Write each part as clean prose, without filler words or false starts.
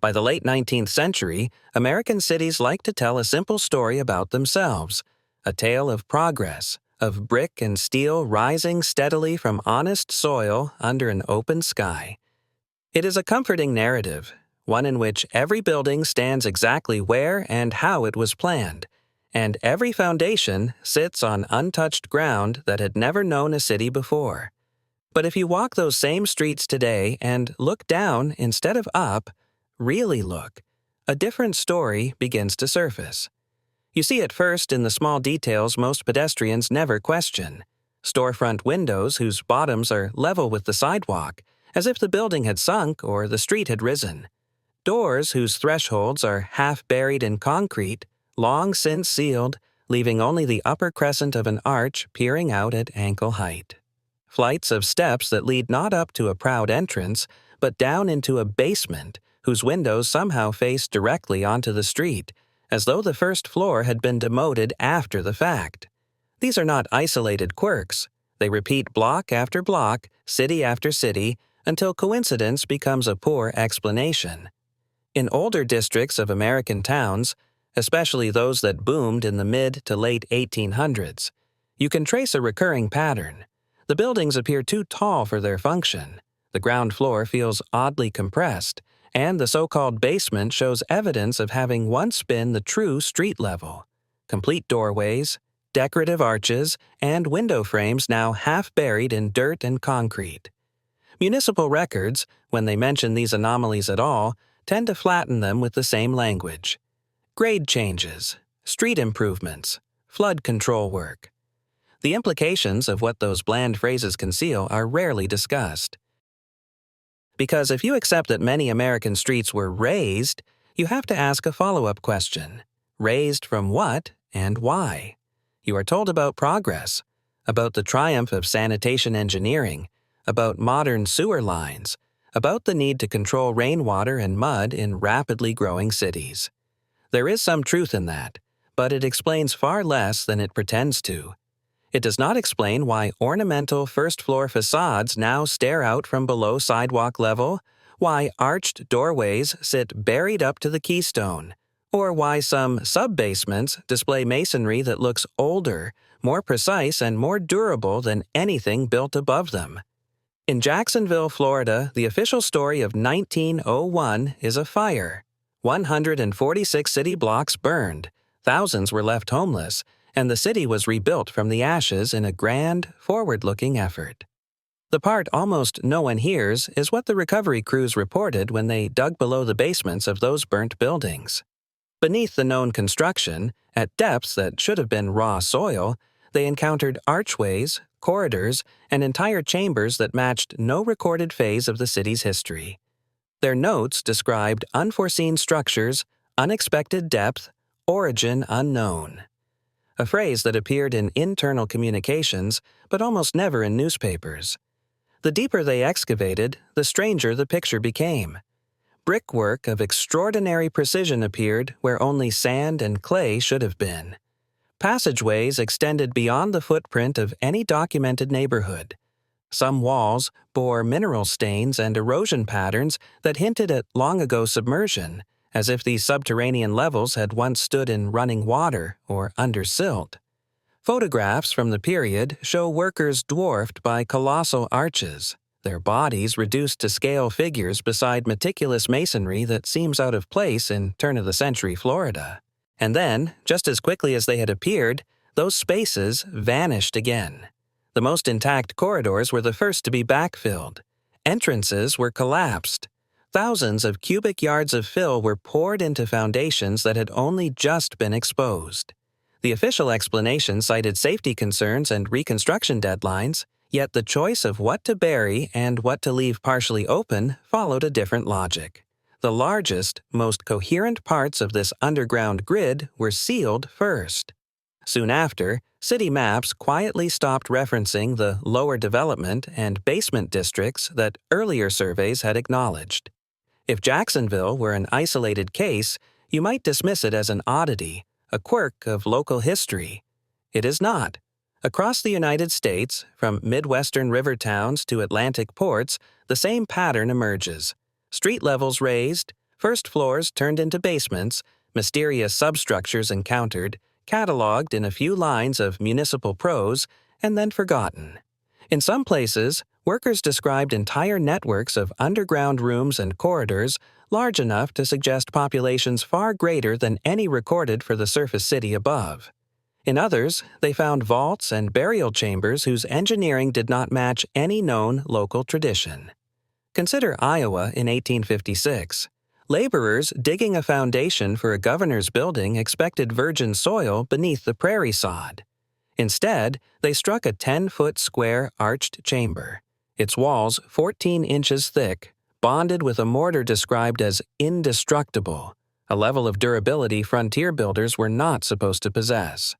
By the late 19th century, American cities liked to tell a simple story about themselves, a tale of progress, of brick and steel rising steadily from honest soil under an open sky. It is a comforting narrative, one in which every building stands exactly where and how it was planned, and every foundation sits on untouched ground that had never known a city before. But if you walk those same streets today and look down instead of up, really look, a different story begins to surface. You see it first in the small details most pedestrians never question. Storefront windows whose bottoms are level with the sidewalk, as if the building had sunk or the street had risen. Doors whose thresholds are half buried in concrete, long since sealed, leaving only the upper crescent of an arch peering out at ankle height. Flights of steps that lead not up to a proud entrance, but down into a basement whose windows somehow face directly onto the street, as though the first floor had been demoted after the fact. These are not isolated quirks. They repeat block after block, city after city, until coincidence becomes a poor explanation. In older districts of American towns, especially those that boomed in the mid to late 1800s, you can trace a recurring pattern. The buildings appear too tall for their function, the ground floor feels oddly compressed, and the so-called basement shows evidence of having once been the true street level. Complete doorways, decorative arches, and window frames now half buried in dirt and concrete. Municipal records, when they mention these anomalies at all, tend to flatten them with the same language. Grade changes, street improvements, flood control work. The implications of what those bland phrases conceal are rarely discussed. Because if you accept that many American streets were raised, you have to ask a follow-up question. Raised from what and why? You are told about progress, about the triumph of sanitation engineering, about modern sewer lines, about the need to control rainwater and mud in rapidly growing cities. There is some truth in that, but it explains far less than it pretends to. It does not explain why ornamental first-floor facades now stare out from below sidewalk level, why arched doorways sit buried up to the keystone, or why some sub-basements display masonry that looks older, more precise, and more durable than anything built above them. In Jacksonville, Florida, the official story of 1901 is a fire. 146 city blocks burned, thousands were left homeless, and the city was rebuilt from the ashes in a grand, forward-looking effort. The part almost no one hears is what the recovery crews reported when they dug below the basements of those burnt buildings. Beneath the known construction, at depths that should have been raw soil, they encountered archways, corridors, and entire chambers that matched no recorded phase of the city's history. Their notes described unforeseen structures, unexpected depth, origin unknown. A phrase that appeared in internal communications, but almost never in newspapers. The deeper they excavated, the stranger the picture became. Brickwork of extraordinary precision appeared where only sand and clay should have been. Passageways extended beyond the footprint of any documented neighborhood. Some walls bore mineral stains and erosion patterns that hinted at long-ago submersion, as if these subterranean levels had once stood in running water or under silt. Photographs from the period show workers dwarfed by colossal arches, their bodies reduced to scale figures beside meticulous masonry that seems out of place in turn-of-the-century Florida. And then, just as quickly as they had appeared, those spaces vanished again. The most intact corridors were the first to be backfilled. Entrances were collapsed. Thousands of cubic yards of fill were poured into foundations that had only just been exposed. The official explanation cited safety concerns and reconstruction deadlines, yet the choice of what to bury and what to leave partially open followed a different logic. The largest, most coherent parts of this underground grid were sealed first. Soon after, city maps quietly stopped referencing the lower development and basement districts that earlier surveys had acknowledged. If Jacksonville were an isolated case, you might dismiss it as an oddity, a quirk of local history. It is not. Across the United States, from Midwestern river towns to Atlantic ports, the same pattern emerges. Street levels raised, First floors turned into basements, mysterious substructures encountered, cataloged in a few lines of municipal prose, and then forgotten. In some places, workers described entire networks of underground rooms and corridors large enough to suggest populations far greater than any recorded for the surface city above. In others, they found vaults and burial chambers whose engineering did not match any known local tradition. Consider Iowa in 1856. Laborers digging a foundation for a governor's building expected virgin soil beneath the prairie sod. Instead, they struck a 10-foot square arched chamber, its walls 14 inches thick, bonded with a mortar described as indestructible, a level of durability frontier builders were not supposed to possess.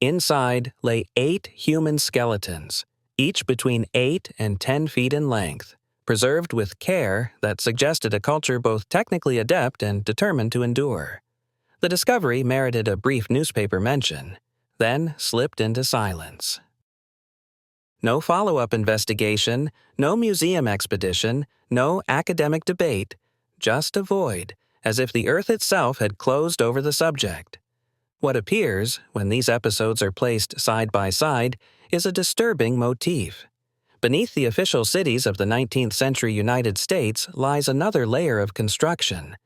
Inside lay 8 human skeletons, each between 8 and 10 feet in length, preserved with care that suggested a culture both technically adept and determined to endure. The discovery merited a brief newspaper mention, then slipped into silence. No follow-up investigation, no museum expedition, no academic debate, just a void, as if the earth itself had closed over the subject. What appears, when these episodes are placed side by side, is a disturbing motif. Beneath the official cities of the 19th century United States lies another layer of construction,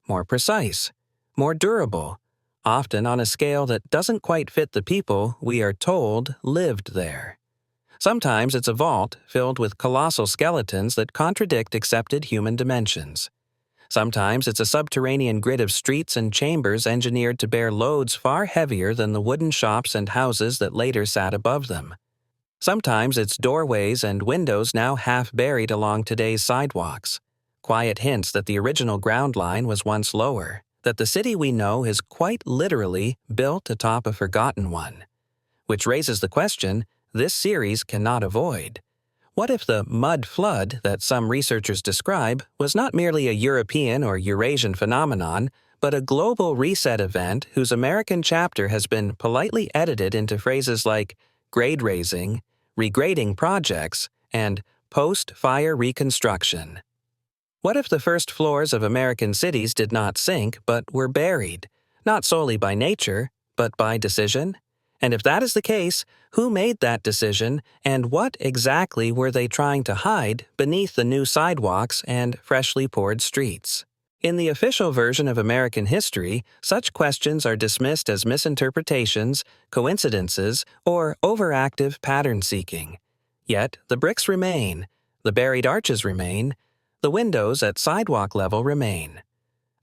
more precise, more durable, often on a scale that doesn't quite fit the people we are told lived there. Sometimes it's a vault filled with colossal skeletons that contradict accepted human dimensions. Sometimes it's a subterranean grid of streets and chambers engineered to bear loads far heavier than the wooden shops and houses that later sat above them. Sometimes it's doorways and windows now half buried along today's sidewalks, quiet hints that the original ground line was once lower, that the city we know is quite literally built atop a forgotten one. Which raises the question this series cannot avoid. What if the mud flood that some researchers describe was not merely a European or Eurasian phenomenon, but a global reset event whose American chapter has been politely edited into phrases like grade raising, regrading projects, and post-fire reconstruction? What if the first floors of American cities did not sink but were buried, not solely by nature, but by decision? And if that is the case, who made that decision, and what exactly were they trying to hide beneath the new sidewalks and freshly poured streets? In the official version of American history, such questions are dismissed as misinterpretations, coincidences, or overactive pattern-seeking. Yet the bricks remain, the buried arches remain, the windows at sidewalk level remain.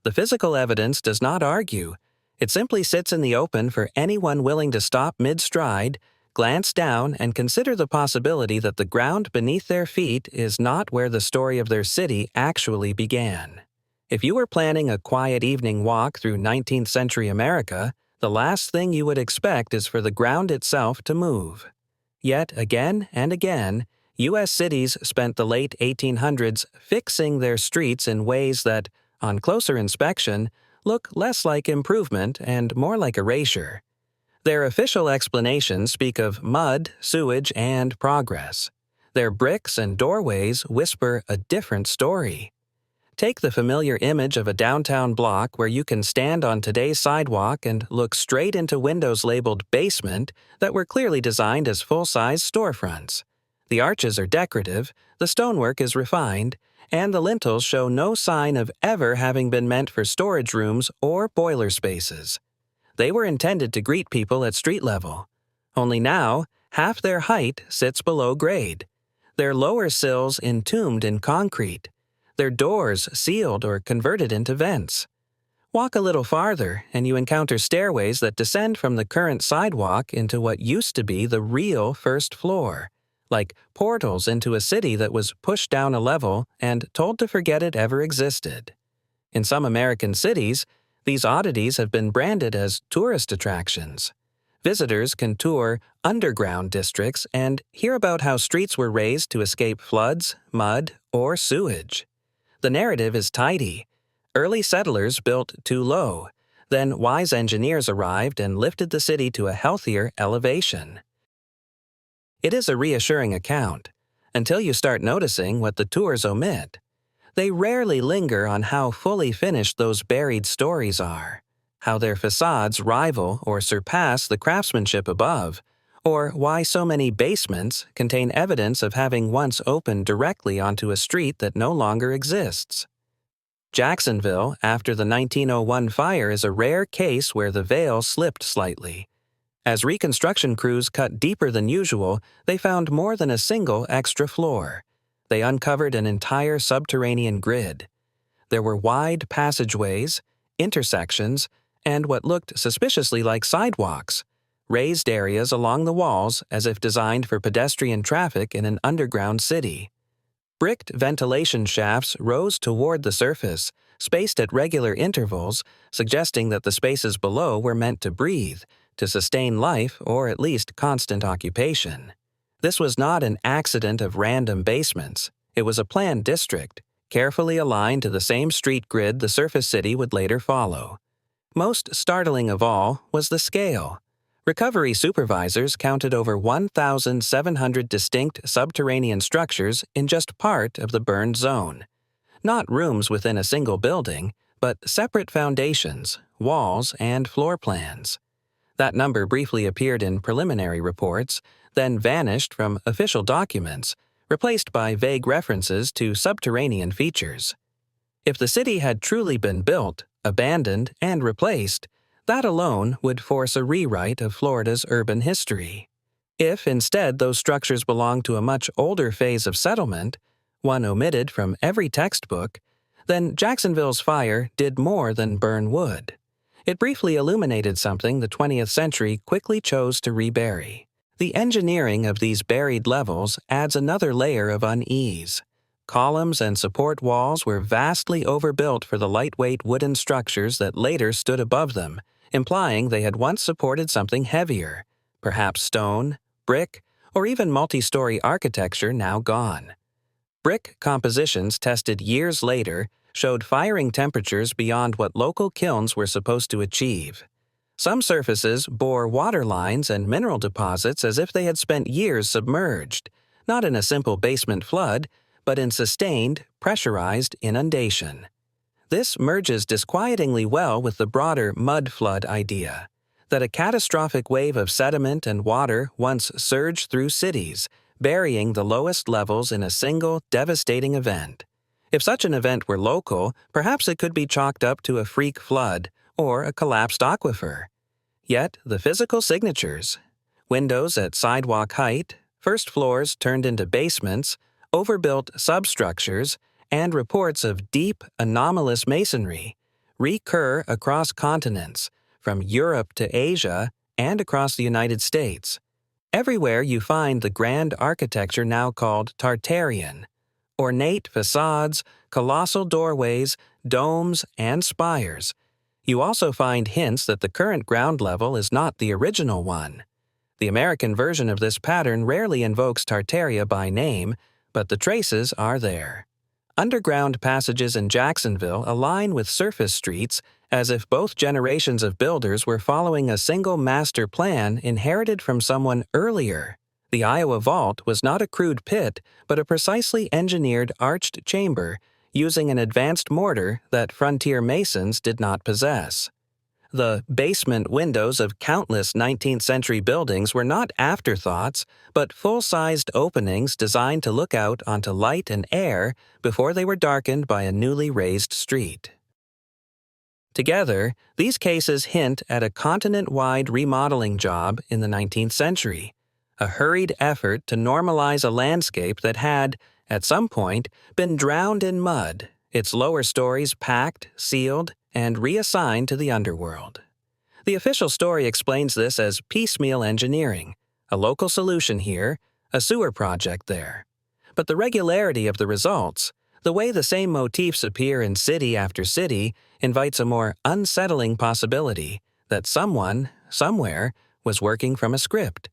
The physical evidence does not argue. It simply sits in the open for anyone willing to stop mid-stride, glance down, and consider the possibility that the ground beneath their feet is not where the story of their city actually began. If you were planning a quiet evening walk through 19th century America, the last thing you would expect is for the ground itself to move. Yet again and again, U.S. cities spent the late 1800s fixing their streets in ways that, on closer inspection, look less like improvement and more like erasure. Their official explanations speak of mud, sewage, and progress. Their bricks and doorways whisper a different story. Take the familiar image of a downtown block where you can stand on today's sidewalk and look straight into windows labeled basement that were clearly designed as full-size storefronts. The arches are decorative, the stonework is refined, and the lintels show no sign of ever having been meant for storage rooms or boiler spaces. They were intended to greet people at street level. Only now, half their height sits below grade. Their lower sills entombed in concrete. Their doors sealed or converted into vents. Walk a little farther, and you encounter stairways that descend from the current sidewalk into what used to be the real first floor, like portals into a city that was pushed down a level and told to forget it ever existed. In some American cities, these oddities have been branded as tourist attractions. Visitors can tour underground districts and hear about how streets were raised to escape floods, mud, or sewage. The narrative is tidy. Early settlers built too low. Then wise engineers arrived and lifted the city to a healthier elevation. It is a reassuring account, until you start noticing what the tours omit. They rarely linger on how fully finished those buried stories are, how their facades rival or surpass the craftsmanship above, or why so many basements contain evidence of having once opened directly onto a street that no longer exists. Jacksonville, after the 1901 fire, is a rare case where the veil slipped slightly. As reconstruction crews cut deeper than usual, they found more than a single extra floor. They uncovered an entire subterranean grid. There were wide passageways, intersections, and what looked suspiciously like sidewalks, raised areas along the walls as if designed for pedestrian traffic in an underground city. Bricked ventilation shafts rose toward the surface, spaced at regular intervals, suggesting that the spaces below were meant to breathe, to sustain life or at least constant occupation. This was not an accident of random basements. It was a planned district, carefully aligned to the same street grid the surface city would later follow. Most startling of all was the scale. Recovery supervisors counted over 1,700 distinct subterranean structures in just part of the burned zone. Not rooms within a single building, but separate foundations, walls, and floor plans. That number briefly appeared in preliminary reports, then vanished from official documents, replaced by vague references to subterranean features. If the city had truly been built, abandoned, and replaced, that alone would force a rewrite of Florida's urban history. If instead those structures belonged to a much older phase of settlement, one omitted from every textbook, then Jacksonville's fire did more than burn wood. It briefly illuminated something the 20th century quickly chose to rebury. The engineering of these buried levels adds another layer of unease. Columns and support walls were vastly overbuilt for the lightweight wooden structures that later stood above them, implying they had once supported something heavier, perhaps stone, brick, or even multi-story architecture now gone. Brick compositions tested years later showed firing temperatures beyond what local kilns were supposed to achieve. Some surfaces bore water lines and mineral deposits as if they had spent years submerged, not in a simple basement flood, but in sustained, pressurized inundation. This merges disquietingly well with the broader mud flood idea, that a catastrophic wave of sediment and water once surged through cities, burying the lowest levels in a single devastating event. If such an event were local, perhaps it could be chalked up to a freak flood or a collapsed aquifer. Yet the physical signatures, windows at sidewalk height, first floors turned into basements, overbuilt substructures, and reports of deep, anomalous masonry, recur across continents, from Europe to Asia and across the United States. Everywhere you find the grand architecture now called Tartarian, ornate facades, colossal doorways, domes, and spires. You also find hints that the current ground level is not the original one. The American version of this pattern rarely invokes Tartaria by name, but the traces are there. Underground passages in Jacksonville align with surface streets as if both generations of builders were following a single master plan inherited from someone earlier. The Iowa Vault was not a crude pit, but a precisely engineered arched chamber using an advanced mortar that frontier masons did not possess. The basement windows of countless 19th century buildings were not afterthoughts, but full-sized openings designed to look out onto light and air before they were darkened by a newly raised street. Together, these cases hint at a continent-wide remodeling job in the 19th century, a hurried effort to normalize a landscape that had, at some point, been drowned in mud, its lower stories packed, sealed, and reassigned to the underworld. The official story explains this as piecemeal engineering, a local solution here, a sewer project there. But the regularity of the results, the way the same motifs appear in city after city, invites a more unsettling possibility that someone, somewhere, was working from a script.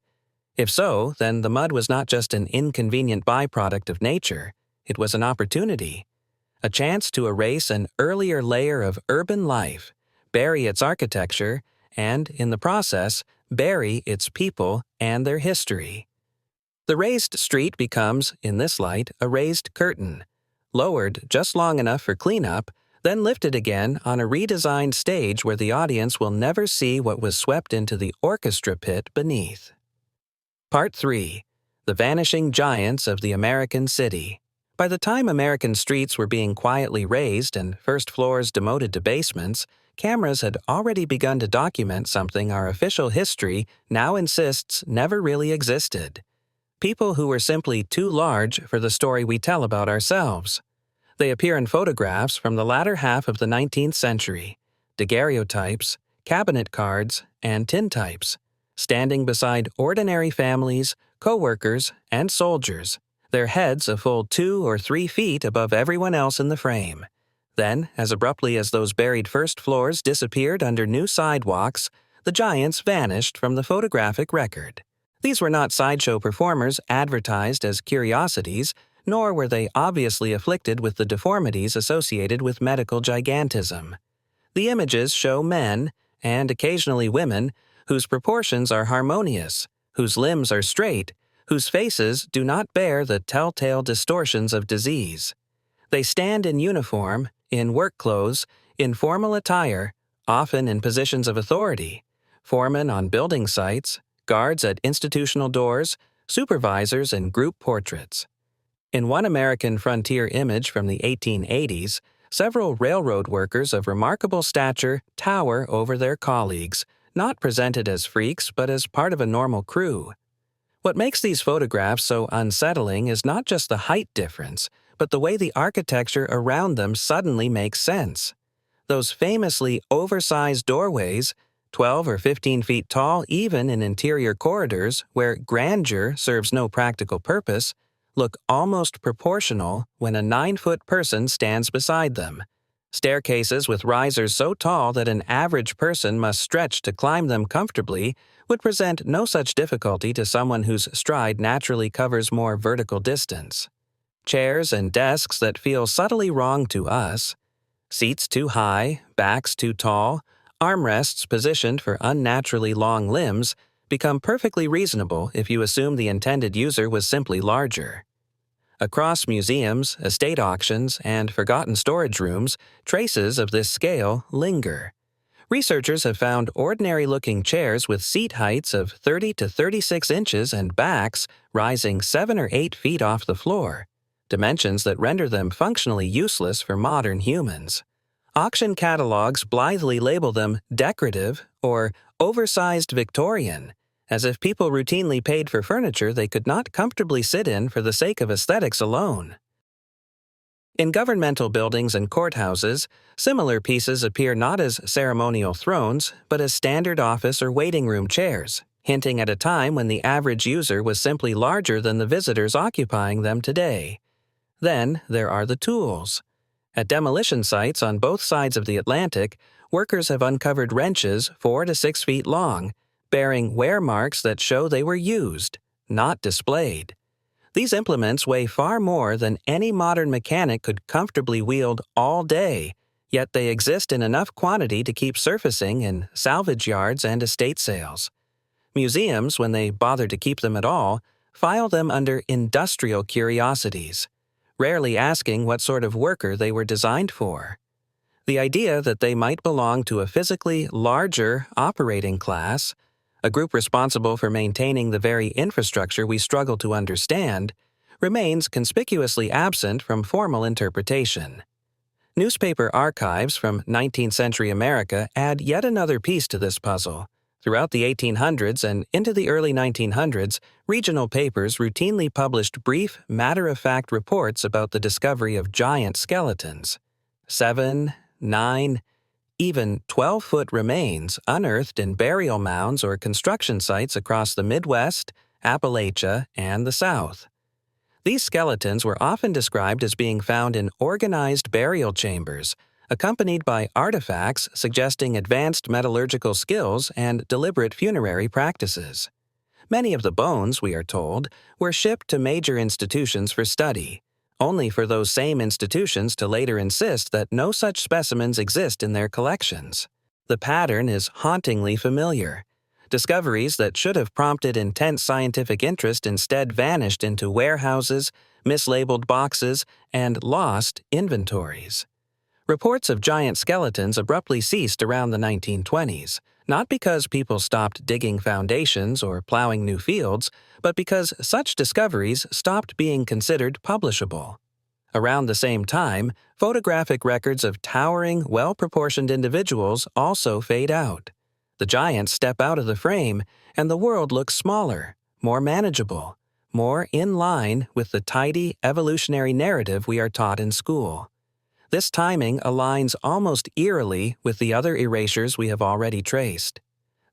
If so, then the mud was not just an inconvenient byproduct of nature, it was an opportunity. A chance to erase an earlier layer of urban life, bury its architecture, and, in the process, bury its people and their history. The raised street becomes, in this light, a raised curtain, lowered just long enough for cleanup, then lifted again on a redesigned stage where the audience will never see what was swept into the orchestra pit beneath. Part 3. The Vanishing Giants of the American City. By the time American streets were being quietly raised and first floors demoted to basements, cameras had already begun to document something our official history now insists never really existed. People who were simply too large for the story we tell about ourselves. They appear in photographs from the latter half of the 19th century, daguerreotypes, cabinet cards, and tintypes, standing beside ordinary families, co-workers, and soldiers, their heads a full 2 or 3 feet above everyone else in the frame. Then, as abruptly as those buried first floors disappeared under new sidewalks, the giants vanished from the photographic record. These were not sideshow performers advertised as curiosities, nor were they obviously afflicted with the deformities associated with medical gigantism. The images show men, and occasionally women, whose proportions are harmonious, whose limbs are straight, whose faces do not bear the telltale distortions of disease. They stand in uniform, in work clothes, in formal attire, often in positions of authority, foremen on building sites, guards at institutional doors, supervisors in group portraits. In one American frontier image from the 1880s, several railroad workers of remarkable stature tower over their colleagues, not presented as freaks but as part of a normal crew. What makes these photographs so unsettling is not just the height difference, but the way the architecture around them suddenly makes sense. Those famously oversized doorways, 12 or 15 feet tall even in interior corridors where grandeur serves no practical purpose, look almost proportional when a 9-foot person stands beside them. Staircases with risers so tall that an average person must stretch to climb them comfortably would present no such difficulty to someone whose stride naturally covers more vertical distance. Chairs and desks that feel subtly wrong to us. Seats too high, backs too tall, armrests positioned for unnaturally long limbs become perfectly reasonable if you assume the intended user was simply larger. Across museums, estate auctions, and forgotten storage rooms, traces of this scale linger. Researchers have found ordinary-looking chairs with seat heights of 30 to 36 inches and backs rising 7 or 8 feet off the floor, dimensions that render them functionally useless for modern humans. Auction catalogs blithely label them decorative or oversized Victorian, as if people routinely paid for furniture they could not comfortably sit in for the sake of aesthetics alone. In governmental buildings and courthouses, similar pieces appear not as ceremonial thrones, but as standard office or waiting room chairs, hinting at a time when the average user was simply larger than the visitors occupying them today. Then there are the tools. At demolition sites on both sides of the Atlantic, workers have uncovered wrenches 4 to 6 feet long, bearing wear marks that show they were used, not displayed. These implements weigh far more than any modern mechanic could comfortably wield all day, yet they exist in enough quantity to keep surfacing in salvage yards and estate sales. Museums, when they bother to keep them at all, file them under industrial curiosities, rarely asking what sort of worker they were designed for. The idea that they might belong to a physically larger operating class, a group responsible for maintaining the very infrastructure we struggle to understand, remains conspicuously absent from formal interpretation. Newspaper archives from 19th century America add yet another piece to this puzzle. Throughout the 1800s and into the early 1900s, regional papers routinely published brief, matter-of-fact reports about the discovery of giant skeletons. 7, 9, even 12-foot remains unearthed in burial mounds or construction sites across the Midwest, Appalachia, and the South. These skeletons were often described as being found in organized burial chambers, accompanied by artifacts suggesting advanced metallurgical skills and deliberate funerary practices. Many of the bones, we are told, were shipped to major institutions for study, only for those same institutions to later insist that no such specimens exist in their collections. The pattern is hauntingly familiar. Discoveries that should have prompted intense scientific interest instead vanished into warehouses, mislabeled boxes, and lost inventories. Reports of giant skeletons abruptly ceased around the 1920s, not because people stopped digging foundations or plowing new fields, but because such discoveries stopped being considered publishable. Around the same time, photographic records of towering, well-proportioned individuals also fade out. The giants step out of the frame, and the world looks smaller, more manageable, more in line with the tidy, evolutionary narrative we are taught in school. This timing aligns almost eerily with the other erasures we have already traced.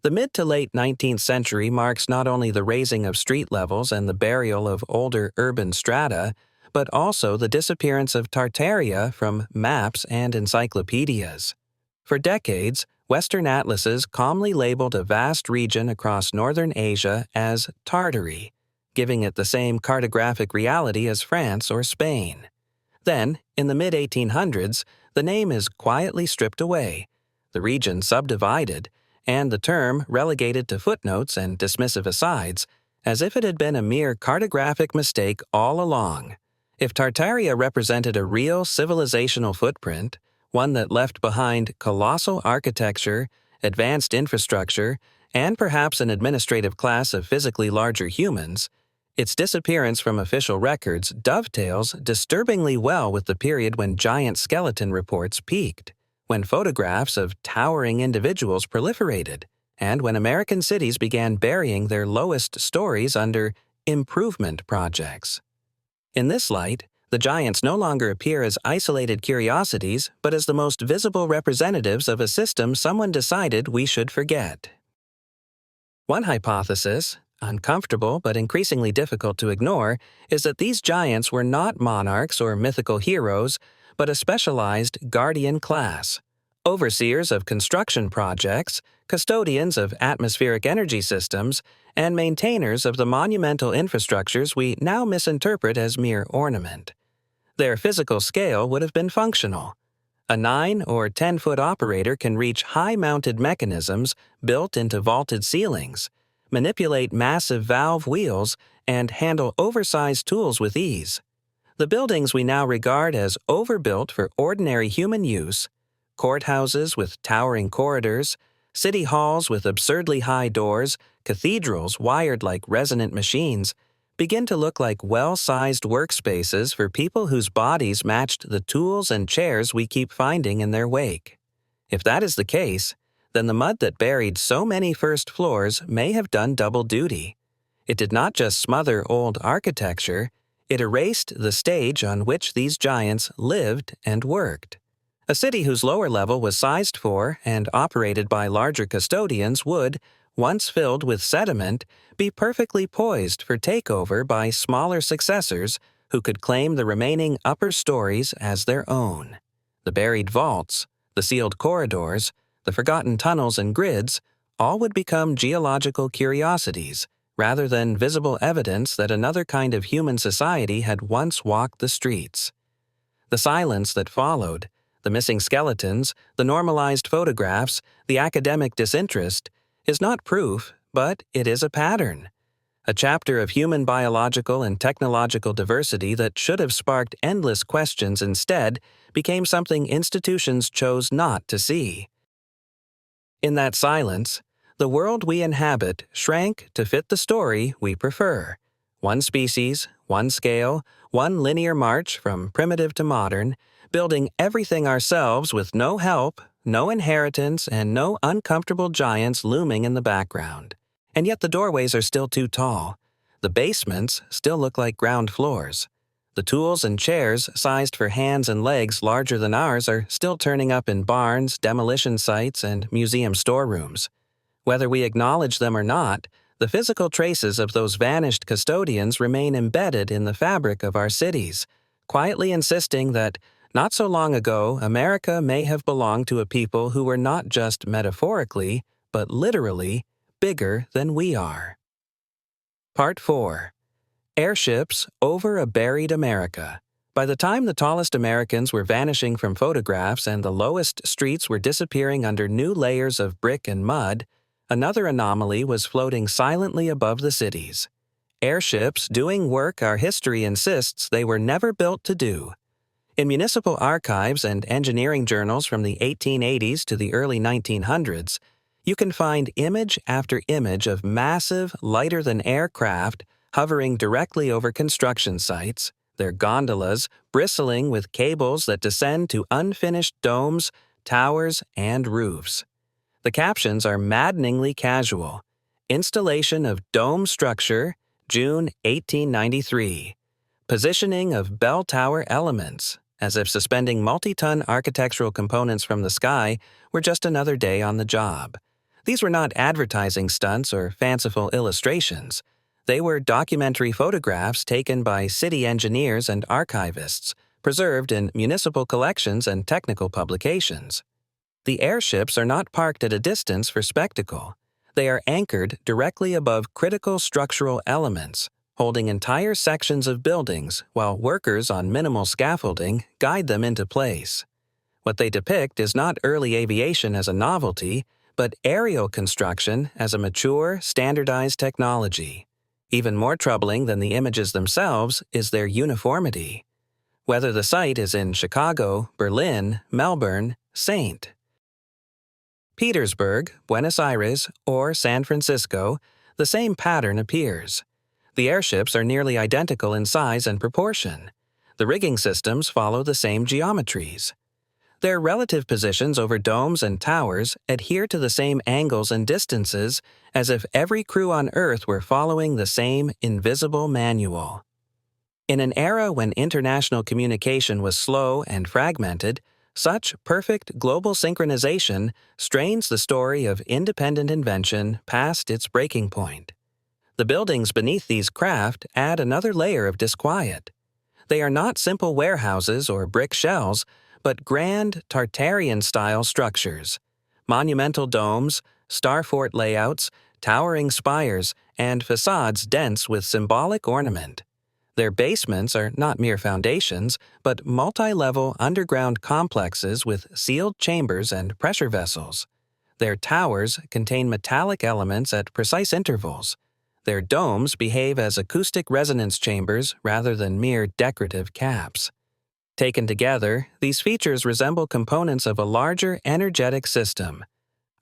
The mid to late 19th century marks not only the raising of street levels and the burial of older urban strata, but also the disappearance of Tartaria from maps and encyclopedias. For decades, Western atlases calmly labeled a vast region across northern Asia as Tartary, giving it the same cartographic reality as France or Spain. Then, in the mid-1800s, the name is quietly stripped away, the region subdivided, and the term relegated to footnotes and dismissive asides, as if it had been a mere cartographic mistake all along. If Tartaria represented a real civilizational footprint, one that left behind colossal architecture, advanced infrastructure, and perhaps an administrative class of physically larger humans, its disappearance from official records dovetails disturbingly well with the period when giant skeleton reports peaked, when photographs of towering individuals proliferated, and when American cities began burying their lowest stories under improvement projects. In this light, the giants no longer appear as isolated curiosities, but as the most visible representatives of a system someone decided we should forget. One hypothesis, uncomfortable but increasingly difficult to ignore, is that these giants were not monarchs or mythical heroes, but a specialized guardian class, overseers of construction projects, custodians of atmospheric energy systems, and maintainers of the monumental infrastructures we now misinterpret as mere ornament. Their physical scale would have been functional. A 9 or 10-foot operator can reach high-mounted mechanisms built into vaulted ceilings, manipulate massive valve wheels, and handle oversized tools with ease. The buildings we now regard as overbuilt for ordinary human use, courthouses with towering corridors, city halls with absurdly high doors, cathedrals wired like resonant machines, begin to look like well-sized workspaces for people whose bodies matched the tools and chairs we keep finding in their wake. If that is the case, then the mud that buried so many first floors may have done double duty. It did not just smother old architecture, it erased the stage on which these giants lived and worked. A city whose lower level was sized for and operated by larger custodians would, once filled with sediment, be perfectly poised for takeover by smaller successors who could claim the remaining upper stories as their own. The buried vaults, the sealed corridors, the forgotten tunnels and grids all would become geological curiosities rather than visible evidence that another kind of human society had once walked the streets. The silence that followed, the missing skeletons, the normalized photographs, the academic disinterest, is not proof, but it is a pattern. A chapter of human biological and technological diversity that should have sparked endless questions instead became something institutions chose not to see. In that silence, the world we inhabit shrank to fit the story we prefer. One species, one scale, one linear march from primitive to modern, building everything ourselves with no help, no inheritance, and no uncomfortable giants looming in the background. And yet the doorways are still too tall. The basements still look like ground floors. The tools and chairs sized for hands and legs larger than ours are still turning up in barns, demolition sites, and museum storerooms. Whether we acknowledge them or not, the physical traces of those vanished custodians remain embedded in the fabric of our cities, quietly insisting that not so long ago America may have belonged to a people who were not just metaphorically, but literally, bigger than we are. Part 4. Airships over a buried America. By the time the tallest Americans were vanishing from photographs and the lowest streets were disappearing under new layers of brick and mud, Another anomaly was floating silently above the cities. Airships doing work our history insists they were never built to do. In municipal archives and engineering journals from the 1880s to the early 1900s, you can find image after image of massive, lighter-than-air craft hovering directly over construction sites, their gondolas bristling with cables that descend to unfinished domes, towers, and roofs. The captions are maddeningly casual. Installation of dome structure, June 1893. Positioning of bell tower elements, as if suspending multi-ton architectural components from the sky were just another day on the job. These were not advertising stunts or fanciful illustrations. They were documentary photographs taken by city engineers and archivists, preserved in municipal collections and technical publications. The airships are not parked at a distance for spectacle. They are anchored directly above critical structural elements, holding entire sections of buildings while workers on minimal scaffolding guide them into place. What they depict is not early aviation as a novelty, but aerial construction as a mature, standardized technology. Even more troubling than the images themselves is their uniformity. Whether the site is in Chicago, Berlin, Melbourne, St. Petersburg, Buenos Aires, or San Francisco, the same pattern appears. The airships are nearly identical in size and proportion. The rigging systems follow the same geometries. Their relative positions over domes and towers adhere to the same angles and distances, as if every crew on Earth were following the same invisible manual. In an era when international communication was slow and fragmented, such perfect global synchronization strains the story of independent invention past its breaking point. The buildings beneath these craft add another layer of disquiet. They are not simple warehouses or brick shells, but grand Tartarian-style structures. Monumental domes, starfort layouts, towering spires, and facades dense with symbolic ornament. Their basements are not mere foundations, but multi-level underground complexes with sealed chambers and pressure vessels. Their towers contain metallic elements at precise intervals. Their domes behave as acoustic resonance chambers rather than mere decorative caps. Taken together, these features resemble components of a larger energetic system.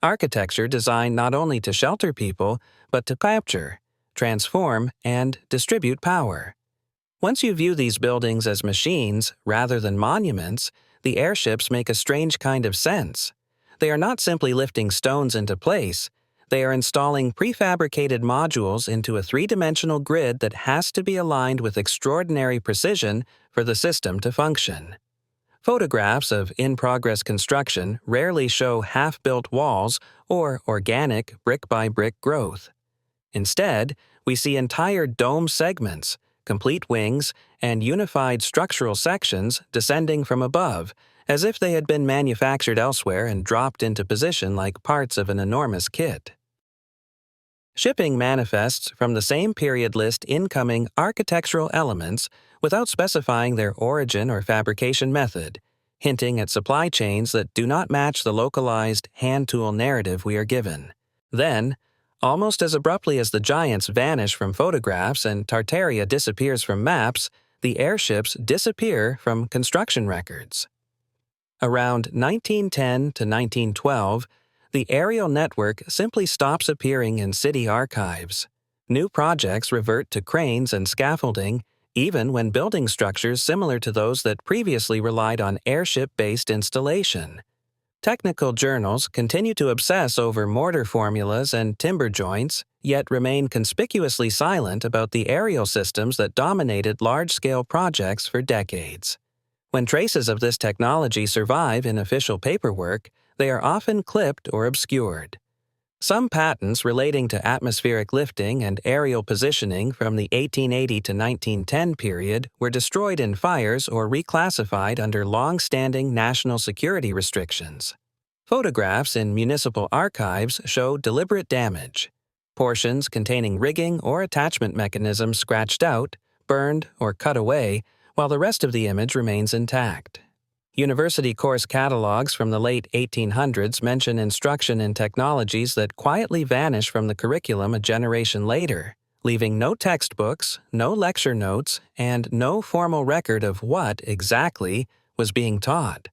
Architecture designed not only to shelter people, but to capture, transform, and distribute power. Once you view these buildings as machines rather than monuments, the airships make a strange kind of sense. They are not simply lifting stones into place. They are installing prefabricated modules into a three-dimensional grid that has to be aligned with extraordinary precision for the system to function. Photographs of in-progress construction rarely show half-built walls or organic brick-by-brick growth. Instead, we see entire dome segments, complete wings, and unified structural sections descending from above, as if they had been manufactured elsewhere and dropped into position like parts of an enormous kit. Shipping manifests from the same period list incoming architectural elements without specifying their origin or fabrication method, hinting at supply chains that do not match the localized hand-tool narrative we are given. Then, almost as abruptly as the giants vanish from photographs and Tartaria disappears from maps, the airships disappear from construction records. Around 1910 to 1912, the aerial network simply stops appearing in city archives. New projects revert to cranes and scaffolding, even when building structures similar to those that previously relied on airship-based installation. Technical journals continue to obsess over mortar formulas and timber joints, yet remain conspicuously silent about the aerial systems that dominated large-scale projects for decades. When traces of this technology survive in official paperwork, they are often clipped or obscured. Some patents relating to atmospheric lifting and aerial positioning from the 1880 to 1910 period were destroyed in fires or reclassified under long-standing national security restrictions. Photographs in municipal archives show deliberate damage. Portions containing rigging or attachment mechanisms scratched out, burned, or cut away, while the rest of the image remains intact. University course catalogs from the late 1800s mention instruction in technologies that quietly vanish from the curriculum a generation later, leaving no textbooks, no lecture notes, and no formal record of what, exactly, was being taught.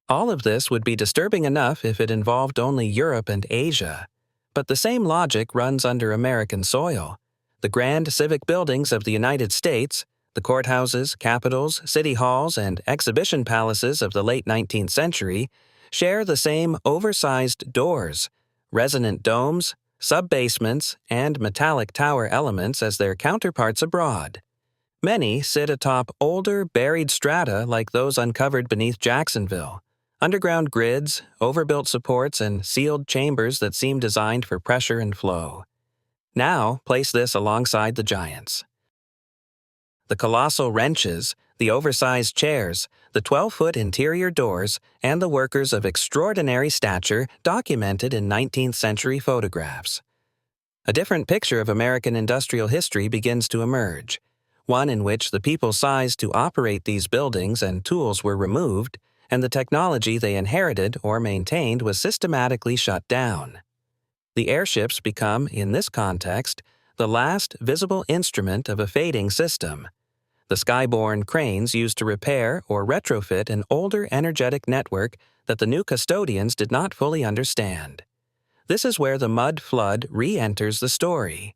All of this would be disturbing enough if it involved only Europe and Asia. But the same logic runs under American soil. The grand civic buildings of the United States, the courthouses, capitals, city halls, and exhibition palaces of the late 19th century share the same oversized doors, resonant domes, sub-basements, and metallic tower elements as their counterparts abroad. Many sit atop older, buried strata like those uncovered beneath Jacksonville, underground grids, overbuilt supports, and sealed chambers that seem designed for pressure and flow. Now, place this alongside the giants. The colossal wrenches, the oversized chairs, the 12-foot interior doors, and the workers of extraordinary stature documented in 19th century photographs. A different picture of American industrial history begins to emerge, one in which the people sized to operate these buildings and tools were removed, and the technology they inherited or maintained was systematically shut down. The airships become, in this context, the last visible instrument of a fading system. The skyborne cranes used to repair or retrofit an older energetic network that the new custodians did not fully understand. This is where the mud flood re-enters the story.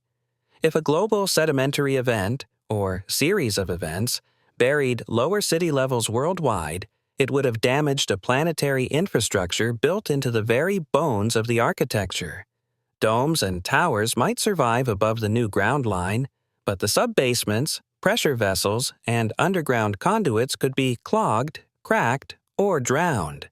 If a global sedimentary event, or series of events, buried lower city levels worldwide, it would have damaged a planetary infrastructure built into the very bones of the architecture. Domes and towers might survive above the new ground line, but the sub-basements, pressure vessels, and underground conduits could be clogged, cracked, or drowned.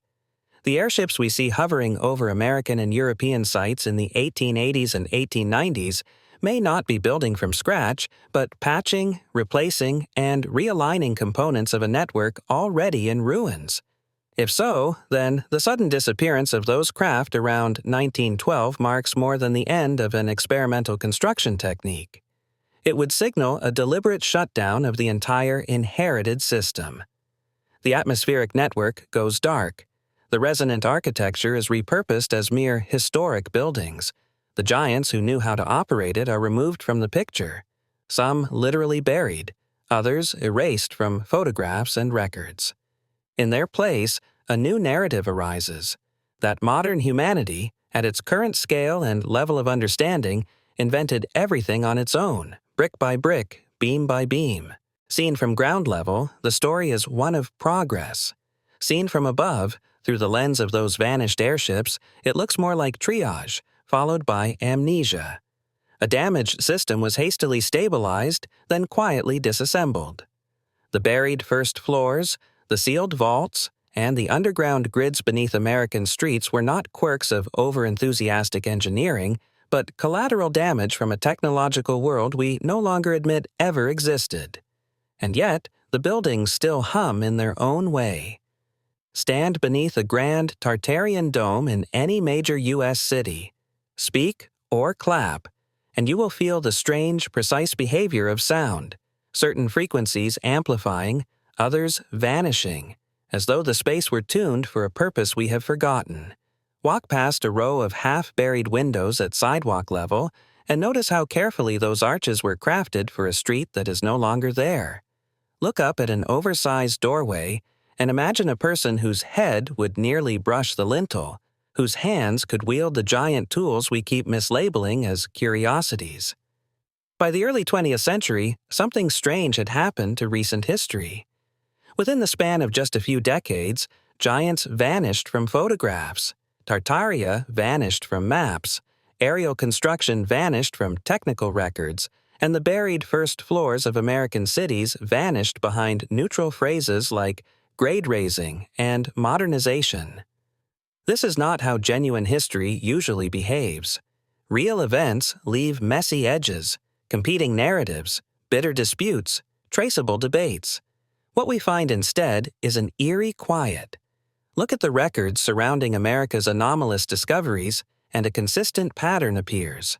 The airships we see hovering over American and European sites in the 1880s and 1890s may not be building from scratch, but patching, replacing, and realigning components of a network already in ruins. If so, then the sudden disappearance of those craft around 1912 marks more than the end of an experimental construction technique. It would signal a deliberate shutdown of the entire inherited system. The atmospheric network goes dark. The resonant architecture is repurposed as mere historic buildings. The giants who knew how to operate it are removed from the picture, some literally buried, others erased from photographs and records. In their place, a new narrative arises, that modern humanity, at its current scale and level of understanding, invented everything on its own, brick by brick, beam by beam. Seen from ground level, the story is one of progress. Seen from above, through the lens of those vanished airships, it looks more like triage, followed by amnesia. A damaged system was hastily stabilized, then quietly disassembled. The buried first floors, the sealed vaults, and the underground grids beneath American streets were not quirks of over-enthusiastic engineering, but collateral damage from a technological world we no longer admit ever existed. And yet, the buildings still hum in their own way. Stand beneath a grand Tartarian dome in any major U.S. city. Speak or clap, and you will feel the strange, precise behavior of sound, certain frequencies amplifying, others vanishing, as though the space were tuned for a purpose we have forgotten. Walk past a row of half-buried windows at sidewalk level and notice how carefully those arches were crafted for a street that is no longer there. Look up at an oversized doorway and imagine a person whose head would nearly brush the lintel, whose hands could wield the giant tools we keep mislabeling as curiosities. By the early 20th century, something strange had happened to recent history. Within the span of just a few decades, giants vanished from photographs. Tartaria vanished from maps, aerial construction vanished from technical records, and the buried first floors of American cities vanished behind neutral phrases like grade raising and modernization. This is not how genuine history usually behaves. Real events leave messy edges, competing narratives, bitter disputes, traceable debates. What we find instead is an eerie quiet. Look at the records surrounding America's anomalous discoveries, and a consistent pattern appears.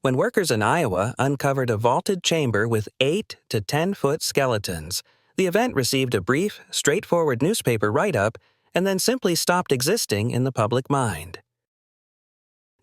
When workers in Iowa uncovered a vaulted chamber with 8 to 10-foot skeletons, The event received a brief, straightforward newspaper write-up and then simply stopped existing in the public mind.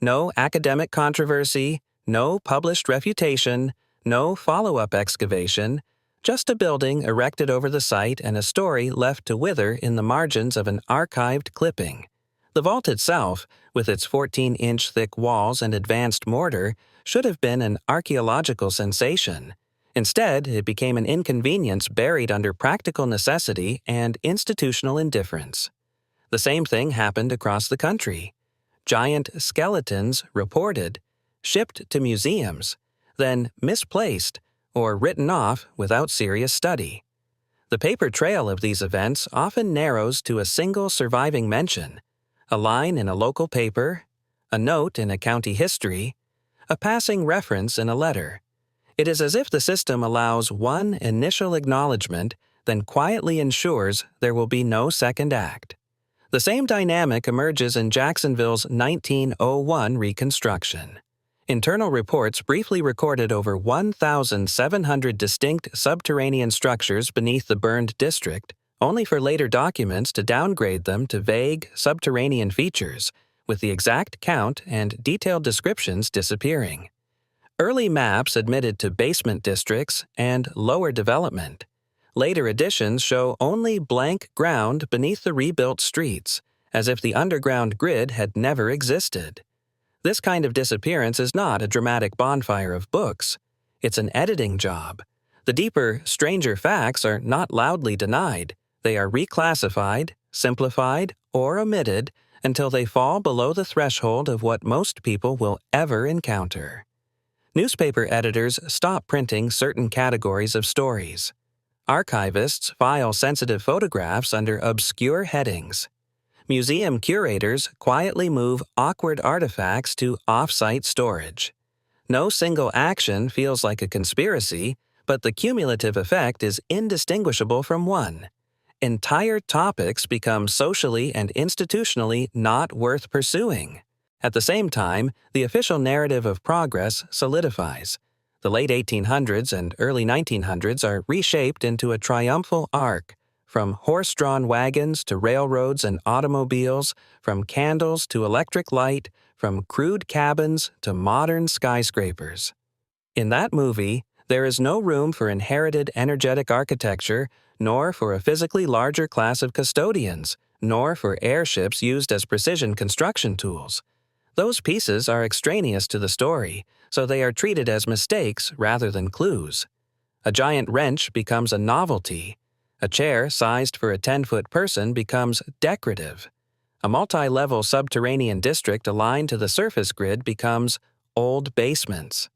No academic controversy, no published refutation, no follow-up excavation, just a building erected over the site and a story left to wither in the margins of an archived clipping. The vault itself, with its 14-inch thick walls and advanced mortar, should have been an archaeological sensation. Instead, it became an inconvenience buried under practical necessity and institutional indifference. The same thing happened across the country. Giant skeletons reported, shipped to museums, then misplaced or written off without serious study. The paper trail of these events often narrows to a single surviving mention, a line in a local paper, a note in a county history, a passing reference in a letter. It is as if the system allows one initial acknowledgement, then quietly ensures there will be no second act. The same dynamic emerges in Jacksonville's 1901 reconstruction. Internal reports briefly recorded over 1,700 distinct subterranean structures beneath the burned district, only for later documents to downgrade them to vague, subterranean features, with the exact count and detailed descriptions disappearing. Early maps admitted to basement districts and lower development. Later editions show only blank ground beneath the rebuilt streets, as if the underground grid had never existed. This kind of disappearance is not a dramatic bonfire of books. It's an editing job. The deeper, stranger facts are not loudly denied. They are reclassified, simplified, or omitted until they fall below the threshold of what most people will ever encounter. Newspaper editors stop printing certain categories of stories. Archivists file sensitive photographs under obscure headings. Museum curators quietly move awkward artifacts to off-site storage. No single action feels like a conspiracy, but the cumulative effect is indistinguishable from one. Entire topics become socially and institutionally not worth pursuing. At the same time, the official narrative of progress solidifies. The late 1800s and early 1900s are reshaped into a triumphal arc, from horse-drawn wagons to railroads and automobiles, from candles to electric light, from crude cabins to modern skyscrapers. In that movie, there is no room for inherited energetic architecture, nor for a physically larger class of custodians, nor for airships used as precision construction tools. Those pieces are extraneous to the story, so they are treated as mistakes rather than clues. A giant wrench becomes a novelty. A chair sized for a 10-foot person becomes decorative. A multi-level subterranean district aligned to the surface grid becomes old basements.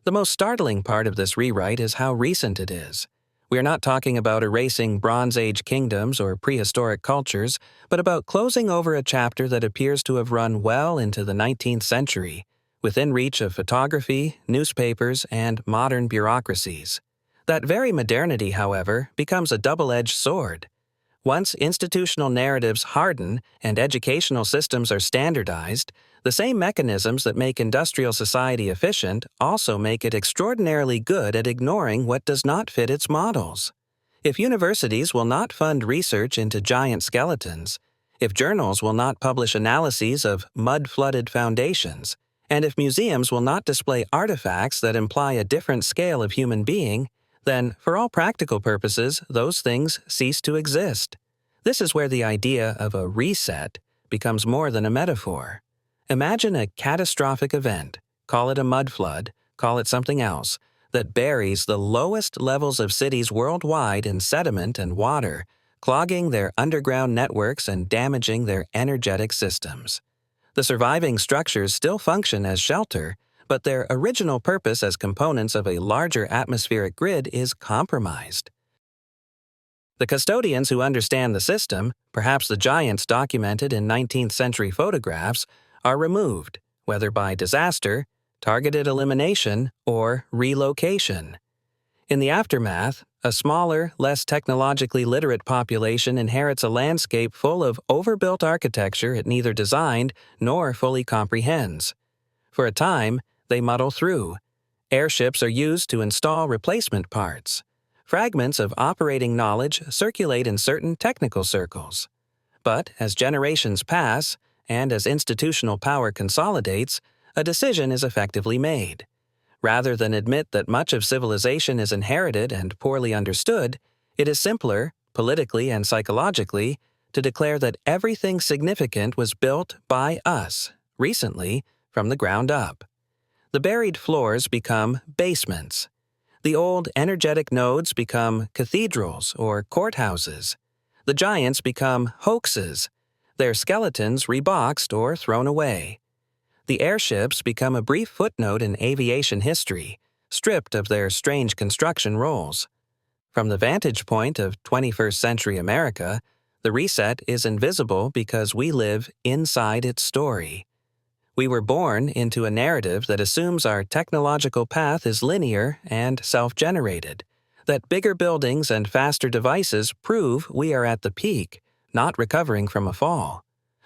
The most startling part of this rewrite is how recent it is. We are not talking about erasing Bronze Age kingdoms or prehistoric cultures, but about closing over a chapter that appears to have run well into the 19th century, within reach of photography, newspapers, and modern bureaucracies. That very modernity, however, becomes a double-edged sword. Once institutional narratives harden and educational systems are standardized, the same mechanisms that make industrial society efficient also make it extraordinarily good at ignoring what does not fit its models. If universities will not fund research into giant skeletons, if journals will not publish analyses of mud-flooded foundations, and if museums will not display artifacts that imply a different scale of human being, then, for all practical purposes, those things cease to exist. This is where the idea of a reset becomes more than a metaphor. Imagine a catastrophic event, call it a mud flood, call it something else, that buries the lowest levels of cities worldwide in sediment and water, clogging their underground networks and damaging their energetic systems. The surviving structures still function as shelter, but their original purpose as components of a larger atmospheric grid is compromised. The custodians who understand the system, perhaps the giants documented in 19th century photographs, are removed, whether by disaster, targeted elimination, or relocation. In the aftermath, a smaller, less technologically literate population inherits a landscape full of overbuilt architecture it neither designed nor fully comprehends. For a time, they muddle through. Airships are used to install replacement parts. fragments of operating knowledge circulate in certain technical circles. But as generations pass, and as institutional power consolidates, a decision is effectively made. Rather than admit that much of civilization is inherited and poorly understood, it is simpler, politically and psychologically, to declare that everything significant was built by us, recently, from the ground up. The buried floors become basements. The old energetic nodes become cathedrals or courthouses. The giants become hoaxes, their skeletons reboxed or thrown away. The airships become a brief footnote in aviation history, stripped of their strange construction roles. From the vantage point of 21st century America, the reset is invisible because we live inside its story. We were born into a narrative that assumes our technological path is linear and self-generated, that bigger buildings and faster devices prove we are at the peak, not recovering from a fall.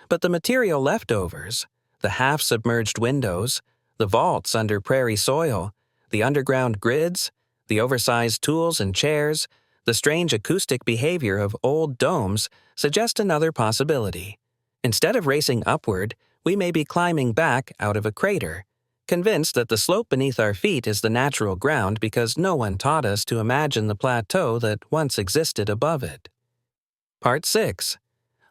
But the material leftovers, the half-submerged windows, the vaults under prairie soil, the underground grids, the oversized tools and chairs, the strange acoustic behavior of old domes suggest another possibility. Instead of racing upward, we may be climbing back out of a crater, convinced that the slope beneath our feet is the natural ground because no one taught us to imagine the plateau that once existed above it. Part 6.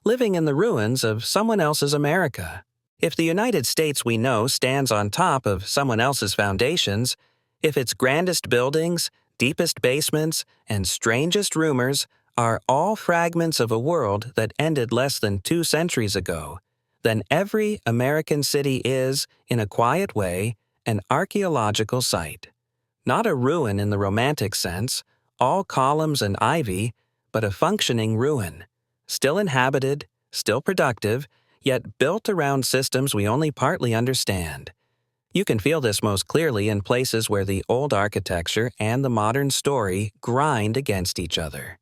Living in the ruins of someone else's America. If the United States we know stands on top of someone else's foundations, if its grandest buildings, deepest basements, and strangest rumors are all fragments of a world that ended less than 2 centuries ago, then every American city is, in a quiet way, an archaeological site. Not a ruin in the romantic sense, all columns and ivy, but a functioning ruin, still inhabited, still productive, yet built around systems we only partly understand. You can feel this most clearly in places where the old architecture and the modern story grind against each other.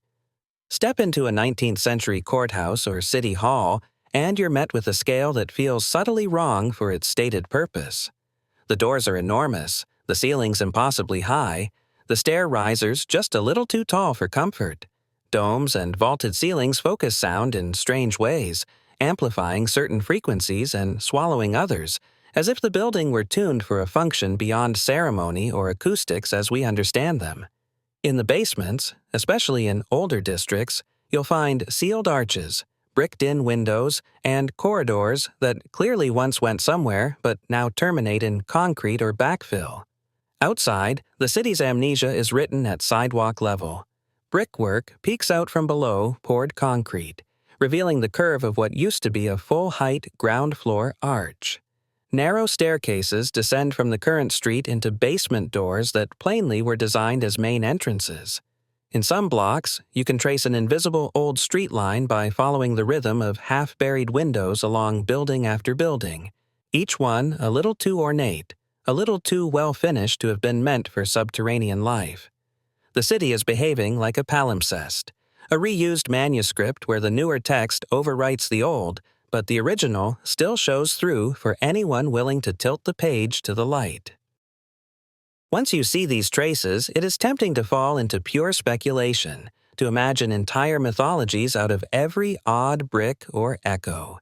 Step into a 19th century courthouse or city hall, and you're met with a scale that feels subtly wrong for its stated purpose. The doors are enormous, the ceilings impossibly high, the stair risers just a little too tall for comfort. Domes and vaulted ceilings focus sound in strange ways, amplifying certain frequencies and swallowing others, as if the building were tuned for a function beyond ceremony or acoustics as we understand them. In the basements, especially in older districts, you'll find sealed arches, bricked-in windows, and corridors that clearly once went somewhere but now terminate in concrete or backfill. Outside, the city's amnesia is written at sidewalk level. Brickwork peeks out from below poured concrete, revealing the curve of what used to be a full-height ground-floor arch. Narrow staircases descend from the current street into basement doors that plainly were designed as main entrances. In some blocks, you can trace an invisible old street line by following the rhythm of half-buried windows along building after building, each one a little too ornate, a little too well-finished to have been meant for subterranean life. The city is behaving like a palimpsest, a reused manuscript where the newer text overwrites the old, but the original still shows through for anyone willing to tilt the page to the light. Once you see these traces, it is tempting to fall into pure speculation, to imagine entire mythologies out of every odd brick or echo.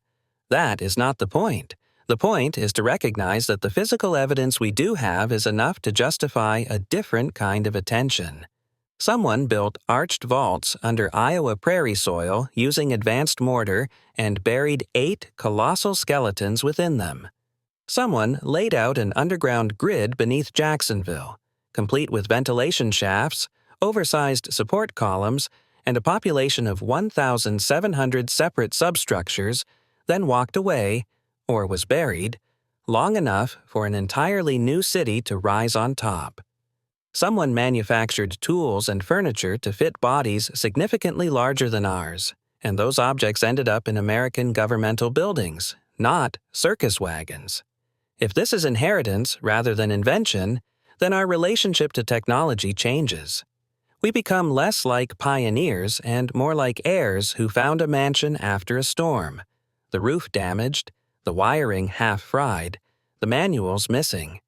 That is not the point. The point is to recognize that the physical evidence we do have is enough to justify a different kind of attention. Someone built arched vaults under Iowa prairie soil using advanced mortar and buried 8 colossal skeletons within them. Someone laid out an underground grid beneath Jacksonville, complete with ventilation shafts, oversized support columns, and a population of 1,700 separate substructures, then walked away, or was buried, long enough for an entirely new city to rise on top. Someone manufactured tools and furniture to fit bodies significantly larger than ours, and those objects ended up in American governmental buildings, not circus wagons. If this is inheritance rather than invention, then our relationship to technology changes. We become less like pioneers and more like heirs who found a mansion after a storm, the roof damaged, the wiring half-fried, the manuals missing.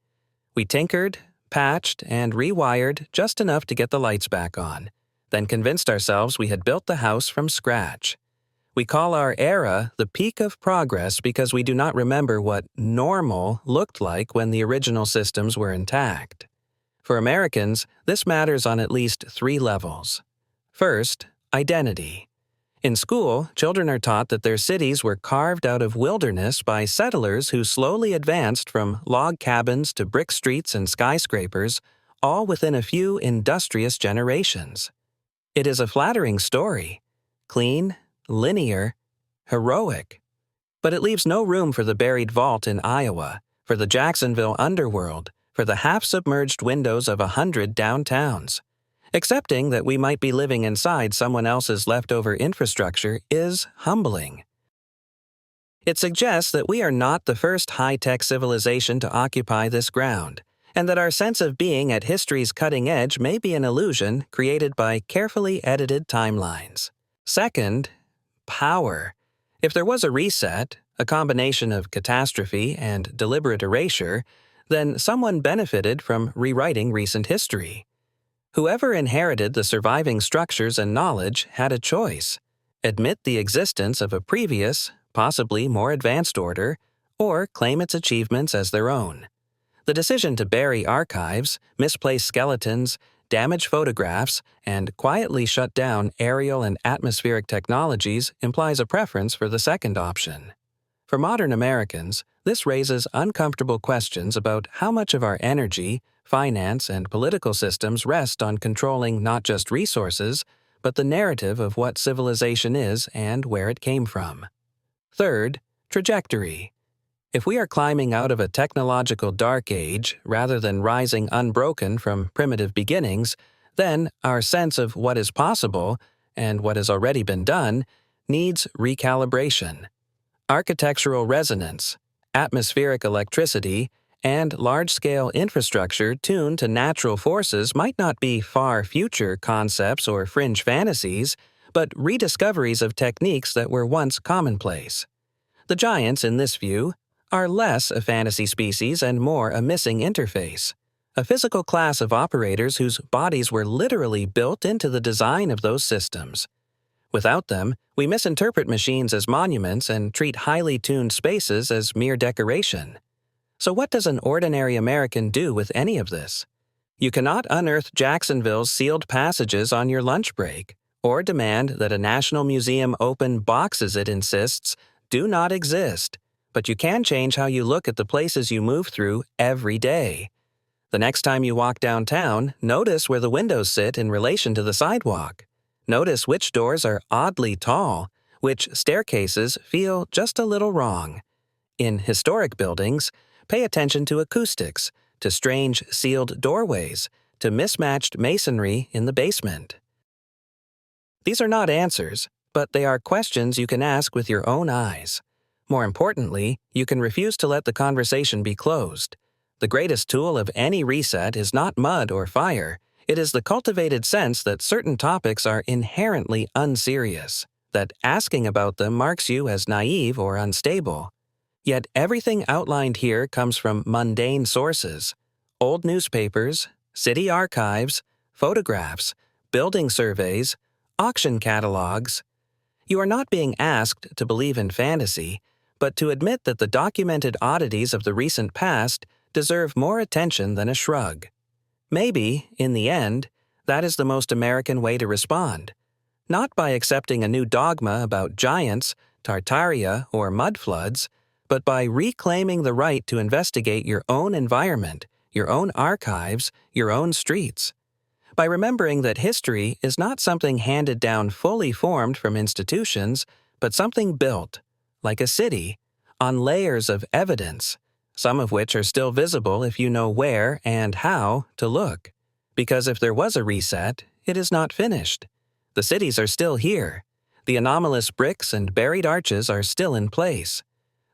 We tinkered, patched, and rewired just enough to get the lights back on, then convinced ourselves we had built the house from scratch. We call our era the peak of progress because we do not remember what normal looked like when the original systems were intact. For Americans, this matters on at least 3 levels. First, identity. In school, children are taught that their cities were carved out of wilderness by settlers who slowly advanced from log cabins to brick streets and skyscrapers, all within a few industrious generations. It is a flattering story. Clean, linear, heroic. But it leaves no room for the buried vault in Iowa, for the Jacksonville underworld, for the half-submerged windows of 100 downtowns. Accepting that we might be living inside someone else's leftover infrastructure is humbling. It suggests that we are not the first high-tech civilization to occupy this ground, and that our sense of being at history's cutting edge may be an illusion created by carefully edited timelines. Second, power. If there was a reset, a combination of catastrophe and deliberate erasure, then someone benefited from rewriting recent history. Whoever inherited the surviving structures and knowledge had a choice: admit the existence of a previous, possibly more advanced order, or claim its achievements as their own. The decision to bury archives, misplace skeletons, damage photographs, and quietly shut down aerial and atmospheric technologies implies a preference for the second option. For modern Americans, this raises uncomfortable questions about how much of our energy, finance, and political systems rest on controlling not just resources, but the narrative of what civilization is and where it came from. Third, trajectory. If we are climbing out of a technological dark age rather than rising unbroken from primitive beginnings, then our sense of what is possible, and what has already been done, needs recalibration. Architectural resonance, atmospheric electricity, and large-scale infrastructure tuned to natural forces might not be far future concepts or fringe fantasies, but rediscoveries of techniques that were once commonplace. The giants, in this view, are less a fantasy species and more a missing interface, a physical class of operators whose bodies were literally built into the design of those systems. Without them, we misinterpret machines as monuments and treat highly tuned spaces as mere decoration. So what does an ordinary American do with any of this? You cannot unearth Jacksonville's sealed passages on your lunch break, or demand that a National Museum open boxes it insists do not exist, but you can change how you look at the places you move through every day. The next time you walk downtown, notice where the windows sit in relation to the sidewalk. Notice which doors are oddly tall, which staircases feel just a little wrong. In historic buildings, pay attention to acoustics, to strange sealed doorways, to mismatched masonry in the basement. These are not answers, but they are questions you can ask with your own eyes. More importantly, you can refuse to let the conversation be closed. The greatest tool of any reset is not mud or fire. It is the cultivated sense that certain topics are inherently unserious, that asking about them marks you as naive or unstable. Yet everything outlined here comes from mundane sources: old newspapers, city archives, photographs, building surveys, auction catalogs. You are not being asked to believe in fantasy, but to admit that the documented oddities of the recent past deserve more attention than a shrug. Maybe, in the end, that is the most American way to respond. Not by accepting a new dogma about giants, Tartaria, or mud floods, but by reclaiming the right to investigate your own environment, your own archives, your own streets. By remembering that history is not something handed down fully formed from institutions, but something built, like a city, on layers of evidence, some of which are still visible if you know where and how to look. Because if there was a reset, it is not finished. The cities are still here. The anomalous bricks and buried arches are still in place.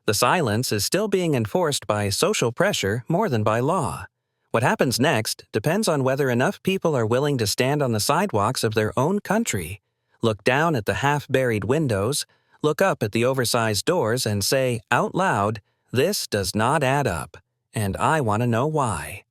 The silence is still being enforced by social pressure more than by law. What happens next depends on whether enough people are willing to stand on the sidewalks of their own country, look down at the half-buried windows, look up at the oversized doors and say out loud, "This does not add up, and I want to know why."